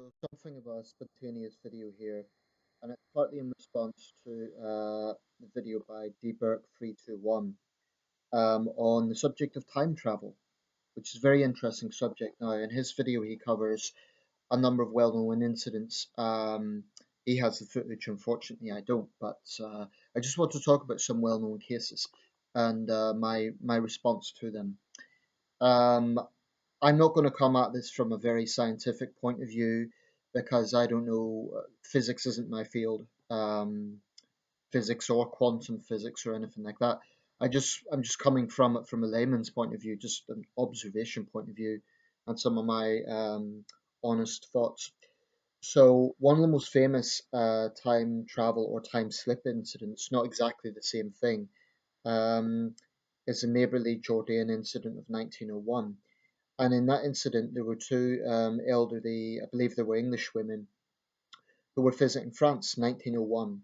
So something of a spontaneous video here, and it's partly in response to the video by dburk321 on the subject of time travel, which is a very interesting subject now. In his video, he covers a number of well-known incidents. He has the footage, unfortunately, I don't, but I just want to talk about some well-known cases and my response to them. Um, I'm not going to come at this from a very scientific point of view because I don't know. Physics isn't my field, physics or quantum physics or anything like that. I'm just coming from it from a layman's point of view, just an observation point of view, and some of my honest thoughts. So one of the most famous time travel or time slip incidents, not exactly the same thing, um, is the Maberly-Jourdain incident of 1901. And in that incident, there were two elderly, I believe they were English women, who were visiting France in 1901,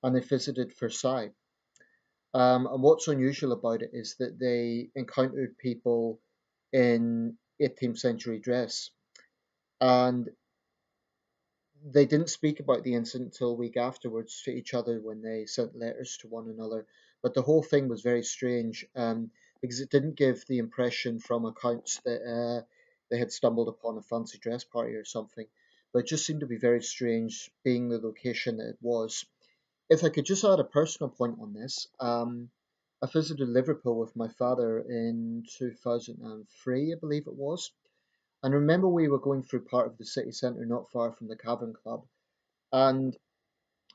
and they visited Versailles. And what's unusual about it is that they encountered people in 18th century dress, and they didn't speak about the incident until a week afterwards to each other when they sent letters to one another. But the whole thing was very strange because it didn't give the impression from accounts that they had stumbled upon a fancy dress party or something. But it just seemed to be very strange, being the location that it was. If I could just add a personal point on this, I visited Liverpool with my father in 2003, I believe it was. And remember, we were going through part of the city centre not far from the Cavern Club. And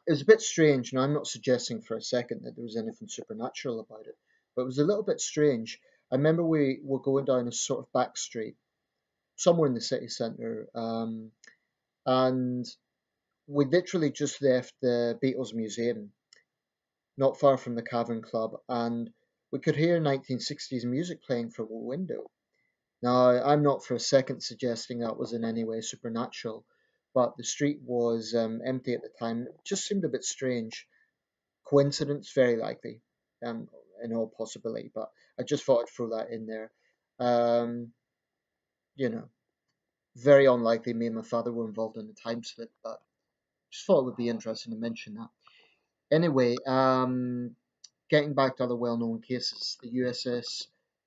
it was a bit strange. Now, I'm not suggesting for a second that there was anything supernatural about it, but it was a little bit strange. I remember we were going down a sort of back street somewhere in the city centre, and we literally just left the Beatles Museum, not far from the Cavern Club, and we could hear 1960s music playing from a window. Now, I'm not for a second suggesting that was in any way supernatural, but the street was empty at the time. It just seemed a bit strange. Coincidence, very likely, in all possibility, but I just thought I'd throw that in there. Um, you know, very unlikely me and my father were involved in the time slip, but just thought it would be interesting to mention that. Anyway, getting back to other well-known cases, the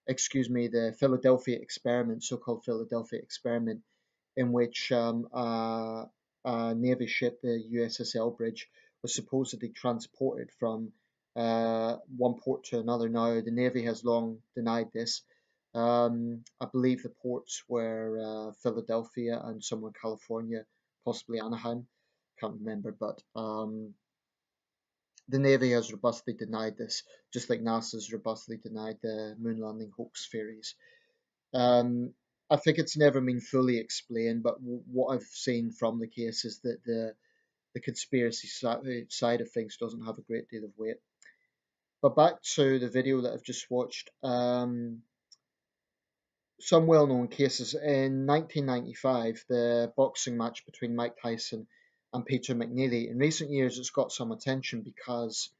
the Philadelphia experiment, so-called Philadelphia experiment, in which a Navy ship, the USS Elbridge, was supposedly transported from one port to another. Now, the Navy has long denied this. I believe the ports were Philadelphia and somewhere in California, possibly Anaheim. Can't remember, but the Navy has robustly denied this, just like NASA's robustly denied the moon landing hoax theories. Um, I think it's never been fully explained, but what I've seen from the case is that the conspiracy side of things doesn't have a great deal of weight. But back to the video that I've just watched. Some well-known cases in 1995, the boxing match between Mike Tyson and Peter McNeely. In recent years, it's got some attention because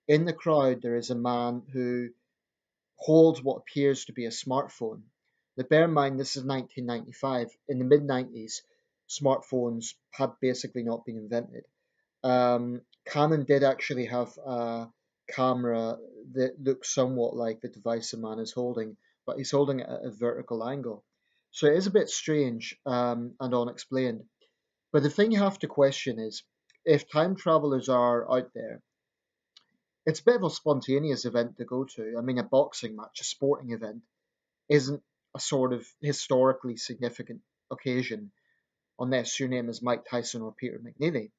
in the crowd there is a man who holds what appears to be a smartphone. Now, bear in mind, this is 1995. In the mid 90s, smartphones had basically not been invented. Canon did actually have a camera that looks somewhat like the device a man is holding, but he's holding it at a vertical angle. So it is a bit strange and unexplained. But the thing you have to question is if time travelers are out there, it's a bit of a spontaneous event to go to. I mean, a boxing match, a sporting event, isn't a sort of historically significant occasion unless your name is Mike Tyson or Peter McNeely.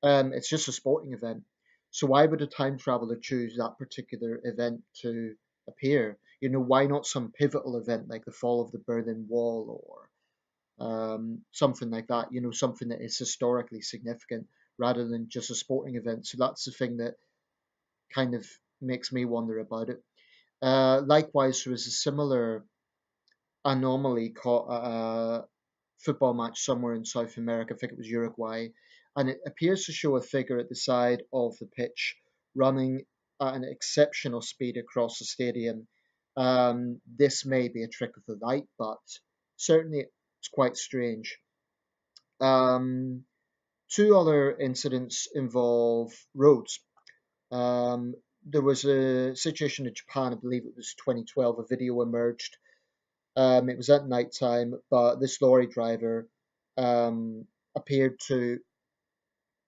It's just a sporting event. So why would a time traveler choose that particular event to appear? You know, why not some pivotal event like the fall of the Berlin Wall or something like that? You know, something that is historically significant rather than just a sporting event. So that's the thing that kind of makes me wonder about it. Likewise, there was a similar anomaly caught at a football match somewhere in South America. I think it was Uruguay, and it appears to show a figure at the side of the pitch running at an exceptional speed across the stadium. This may be a trick of the light, but certainly it's quite strange. Um, Two other incidents involve roads. Um, there was a situation in Japan, I believe it was 2012, a video emerged. It was at night time, but this lorry driver appeared to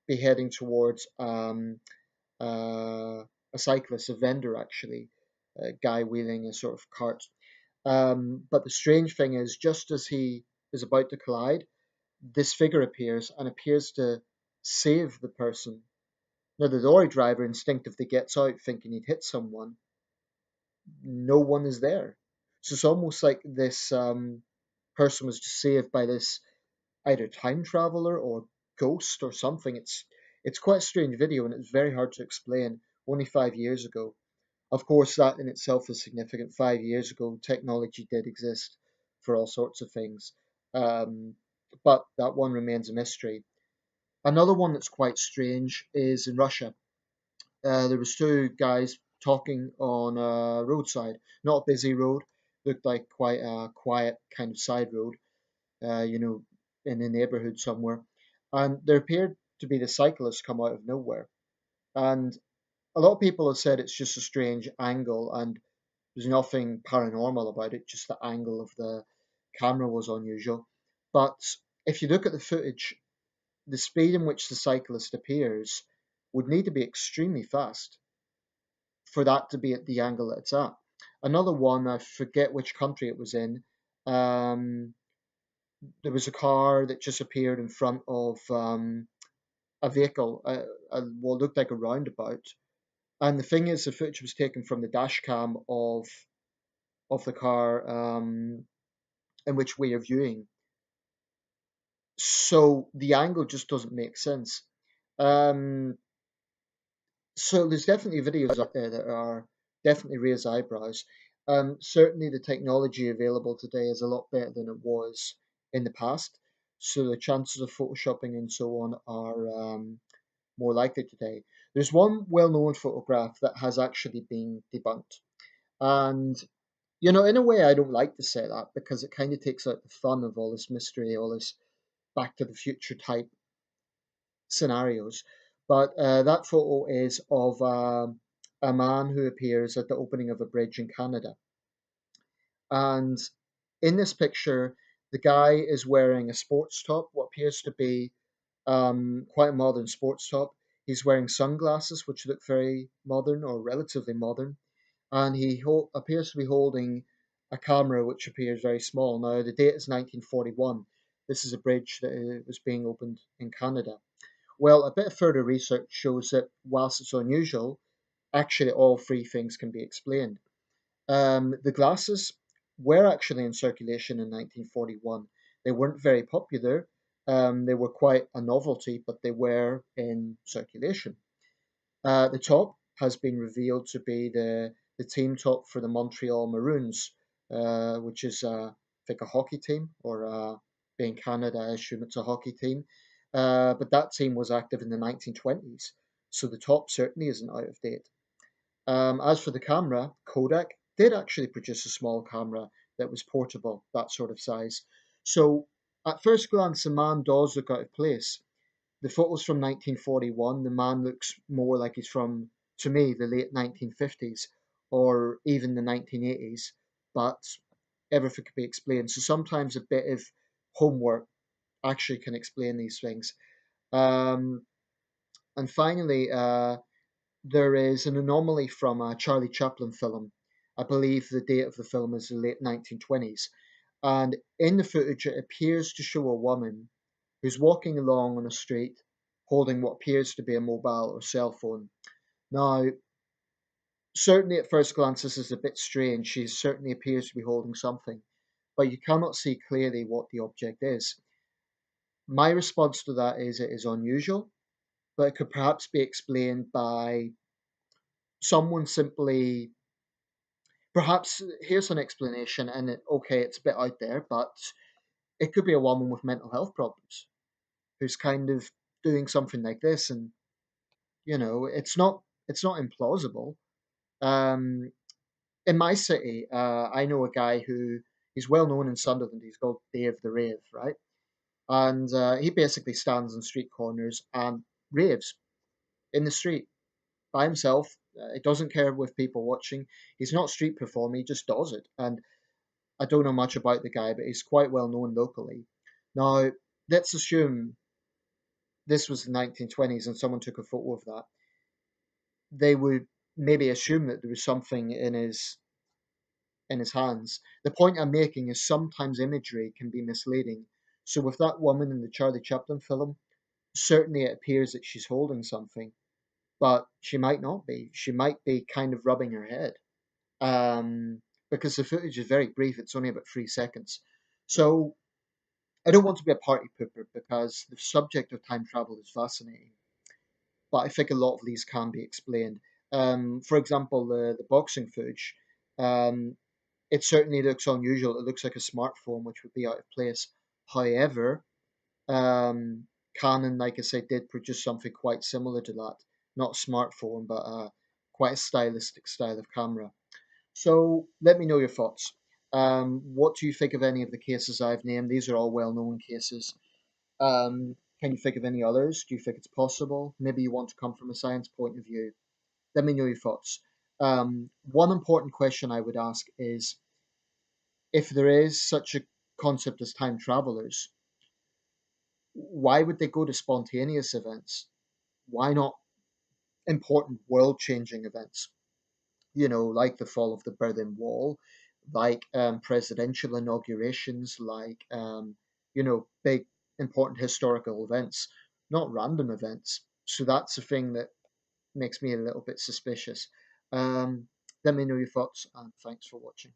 be heading towards a cyclist, a vendor actually, a guy wheeling a sort of cart. But the strange thing is, just as he is about to collide, this figure appears and appears to save the person. Now, the lorry driver instinctively gets out thinking he'd hit someone. No one is there. So it's almost like this person was just saved by this either time traveler or ghost or something. It's quite a strange video and it's very hard to explain. Only 5 years ago. Of course, that in itself is significant. 5 years ago, technology did exist for all sorts of things, um, but that one remains a mystery. Another one that's quite strange is in Russia. There was two guys talking on a roadside, not a busy road, looked like quite a quiet kind of side road, you know, in a neighborhood somewhere. And there appeared to be the cyclists come out of nowhere. And a lot of people have said it's just a strange angle and there's nothing paranormal about it, just the angle of the camera was unusual. But if you look at the footage, the speed in which the cyclist appears would need to be extremely fast for that to be at the angle that it's at. Another one, I forget which country it was in. Um, there was a car that just appeared in front of a vehicle, what looked like a roundabout. And the thing is, the footage was taken from the dash cam of the car in which we are viewing. So the angle just doesn't make sense. Um, so there's definitely videos out there that are definitely raise eyebrows. Certainly the technology available today is a lot better than it was in the past. So the chances of photoshopping and so on are more likely today. There's one well-known photograph that has actually been debunked. And, in a way, I don't like to say that because it kind of takes out the fun of all this mystery, all this Back to the Future type scenarios. But that photo is of a man who appears at the opening of a bridge in Canada. And in this picture, the guy is wearing a sports top, what appears to be quite a modern sports top. He's wearing sunglasses, which look very modern or relatively modern. And he appears to be holding a camera, which appears very small. Now, the date is 1941. This is a bridge that was being opened in Canada. Well, a bit of further research shows that whilst it's unusual, actually all three things can be explained. The glasses were actually in circulation in 1941. They weren't very popular. They were quite a novelty, but they were in circulation. The top has been revealed to be the team top for the Montreal Maroons, which is I think a hockey team, or being Canada, I assume it's a hockey team. But that team was active in the 1920s, so the top certainly isn't out of date. As for the camera, Kodak did actually produce a small camera that was portable, that sort of size. So at first glance, the man does look out of place. The photos from 1941, the man looks more like he's from, to me, the late 1950s or even the 1980s, but everything can be explained. So sometimes a bit of homework actually can explain these things. Um, and finally, there is an anomaly from a Charlie Chaplin film. I believe the date of the film is the late 1920s. And in the footage, it appears to show a woman who's walking along on a street holding what appears to be a mobile or cell phone. Now, certainly at first glance, this is a bit strange. She certainly appears to be holding something, but you cannot see clearly what the object is. My response to that is it is unusual, but it could perhaps be explained by someone simply. Perhaps here's an explanation, and okay, it's a bit out there, but it could be a woman with mental health problems who's kind of doing something like this, and it's not implausible. Um, in my city, I know a guy who he's well known in Sunderland. He's called Dave the Rave, right? and he basically stands on street corners and raves in the street by himself. He doesn't care with people watching. He's not street performing, he just does it. And I don't know much about the guy, but he's quite well known locally. Now, let's assume this was the 1920s and someone took a photo of that. They would maybe assume that there was something in his hands. The point I'm making is sometimes imagery can be misleading. So with that woman in the Charlie Chaplin film, certainly it appears that she's holding something, but she might not be. She might be kind of rubbing her head, because the footage is very brief. It's only about 3 seconds. So I don't want to be a party pooper because the subject of time travel is fascinating, but I think a lot of these can be explained. For example, the boxing footage, um, it certainly looks unusual. It looks like a smartphone, which would be out of place. However, Canon, like I said, did produce something quite similar to that. Not a smartphone, but quite a stylistic style of camera. So let me know your thoughts. What do you think of any of the cases I've named? These are all well-known cases. Can you think of any others? Do you think it's possible? Maybe you want to come from a science point of view. Let me know your thoughts. One important question I would ask is if there is such a concept as time travelers, why would they go to spontaneous events? Why not important world changing events? Like the fall of the Berlin Wall, like presidential inaugurations, like, big important historical events, not random events. So that's the thing that makes me a little bit suspicious. Um, Let me know your thoughts and thanks for watching.